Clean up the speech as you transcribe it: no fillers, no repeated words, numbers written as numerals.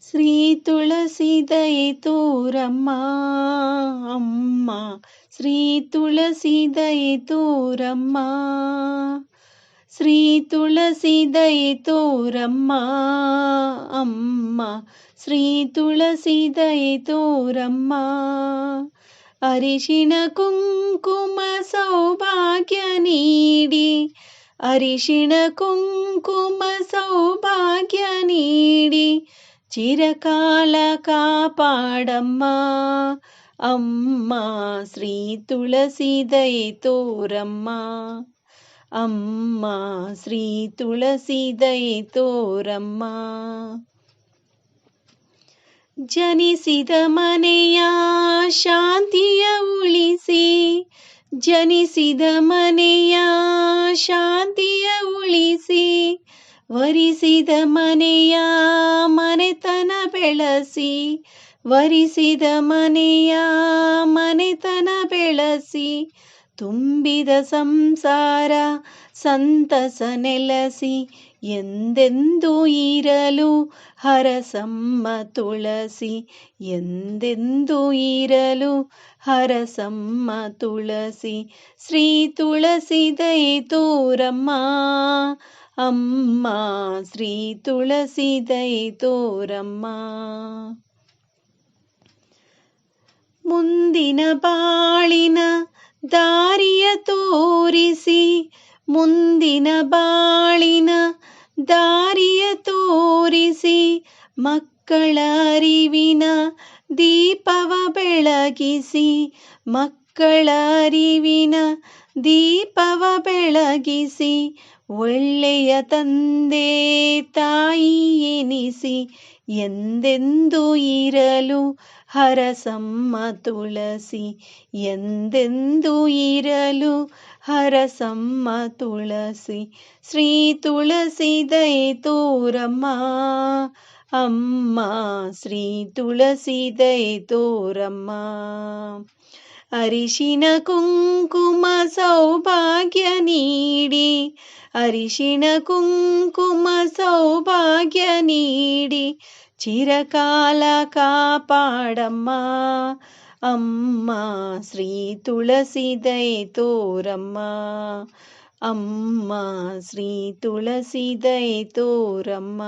ಶ್ರೀ ತುಳಸಿ ದಯೆ ತೋರಮ್ಮ ಅಮ್ಮ, ಶ್ರೀ ತುಳಸಿ ದಯೆ ತೋರಮ್ಮ, ಶ್ರೀ ತುಳಸಿ ದಯೆ ತೋರಮ್ಮ ಅಮ್ಮ, ಶ್ರೀ ತುಳಸಿ ದಯೆ ತೋರಮ್ಮ. ಅರಿಶಿಣ ಕುಂಕುಮ ಸೌಭಾಗ್ಯ ನೀಡಿ, ಅರಿಶಿಣ ಕುಂಕುಮ ಸೌಭಾಗ್ಯ ನೀಡಿ, ಚಿರಕಾಲ ಕಾಪಾಡಮ್ಮ ಅಮ್ಮ, ಶ್ರೀ ತುಳಸಿ ದಯೆ ತೋರಮ್ಮ ಅಮ್ಮ, ಶ್ರೀ ತುಳಸಿ ದಯೆ ತೋರಮ್ಮ. ಜನಿಸಿದ ಮನೆಯ ಶಾಂತಿಯ ಉಳಿಸಿ, ಜನಿಸಿದ ಮನೆಯ ಶಾಂತಿಯ ಉಳಿಸಿ, ವರಿಸಿದ ಮನೆಯ ಮನೆತನ ಬೆಳಸಿ, ವರಿಸಿದ ಮನೆಯ ಮನೆತನ ಬೆಳಸಿ, ತುಂಬಿದ ಸಂಸಾರ ಸಂತಸ ನೆಲಸಿ, ಎಂದೆಂದೂ ಇರಲು ಹರಸಮ್ಮ ತುಳಸಿ, ಎಂದೆಂದೂ ಇರಲು ಹರಸಮ್ಮ ತುಳಸಿ. ಶ್ರೀ ತುಳಸಿ ದಯೆ ತೋರಮ್ಮ ಅಮ್ಮ, ಶ್ರೀ ತುಳಸಿ ದಯೆ ತೋರಮ್ಮ. ಮುಂದಿನ ಬಾಳಿನ ದಾರಿಯ ತೋರಿಸಿ, ಮುಂದಿನ ಬಾಳಿನ ದಾರಿಯ ತೋರಿಸಿ, ಮಕ್ಕಳ ಅರಿವಿನ ದೀಪವ ಬೆಳಗಿಸಿ, ಮಕ್ಕಳ ಅರಿವಿನ ದೀಪವ ಬೆಳಗಿಸಿ, ಒಳ್ಳೆಯ ತಂದೆ ತಾಯಿ ಎನಿಸಿ, ಎಂದೆಂದೂ ಇರಲು ಹರಸಮ್ಮ ತುಳಸಿ, ಎಂದೆಂದೂ ಇರಲು ಹರಸಮ್ಮ ತುಳಸಿ. ಶ್ರೀ ತುಳಸಿ ದಯೆ ತೋರಮ್ಮ ಅಮ್ಮ, ಶ್ರೀ ತುಳಸಿ ದಯೆ ತೋರಮ್ಮ. ಅರಿಶಿಣ ಕುಂಕುಮ ಸೌಭಾಗ್ಯ ನೀಡಿ, ಅರಿಶಿಣ ಕುಂಕುಮ ಸೌಭಾಗ್ಯ ನೀಡಿ, ಚಿರಕಾಲ ಕಾಪಾಡಮ್ಮ ಅಮ್ಮ, ಶ್ರೀ ತುಳಸಿ ದಯೆ ತೋರಮ್ಮ ಅಮ್ಮ, ಶ್ರೀ ತುಳಸಿ ದಯೆ ತೋರಮ್ಮ.